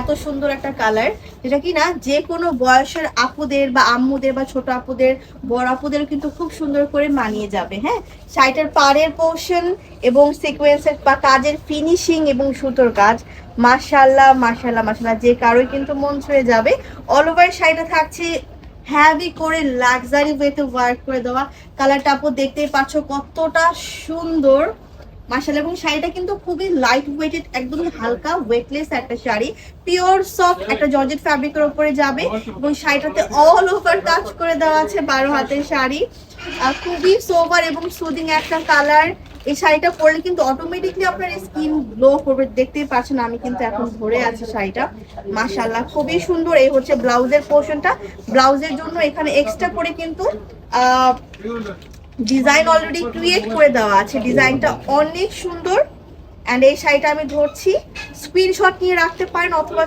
এত সুন্দর একটা কালার, যেটা কি না যে কোনো বয়সের আপুদের বা আম্মুদের বা ছোট আপুদের, বড় আপুদের কিন্তু খুব সুন্দর করে মানিয়ে যাবে। হ্যাঁ, শাড়িটার পাড়ের পোর্শন এবং সিকোয়েন্সের বা কাজের ফিনিশিং এবং সুতোর কাজ, মাশাআল্লাহ মাশাআল্লাহ মাশাআল্লাহ, যে কারোই কিন্তু মন ছুঁয়ে যাবে। অল ওভার শাড়িটা থাকছে হ্যাভি করে লাক্সারি ওয়েতে ওয়ার্ক করে দেওয়া। কালারটা আপু দেখতেই পাচ্ছ কতটা সুন্দর মাশাআল্লাহ, এবং শাড়িটা কিন্তু খুবই লাইট ওয়েটেড, একদমই হালকা ওয়েটলেস একটা শাড়ি, পিওর সফট একটা জর্জেট ফ্যাব্রিকের উপরে যাবে, এবং শাড়িটাতে অল ওভার কাজ করে দেওয়া আছে 12 হাতের শাড়ি। খুবই সোবার এবং সুদিং একটা কালার। এই শাড়িটা পরলে কিন্তু অটোমেটিকলি আপনার স্কিন গ্লো করবে, দেখতেই পাচ্ছেন আমি কিন্তু এখন ধরে আছি শাড়িটা। মাশাআল্লাহ খুবই সুন্দর। এই হচ্ছে ব্লাউজের পোর্শনটা, ব্লাউজের জন্য এখানে এক্সট্রা করে কিন্তু ডিজাইন অলরেডি ক্রিয়েট করে দেওয়া আছে, ডিজাইনটা অনেক সুন্দর। অ্যান্ড এই শাড়িটা আমি ধরছি, স্ক্রিনশট নিয়ে রাখতে পারেন অথবা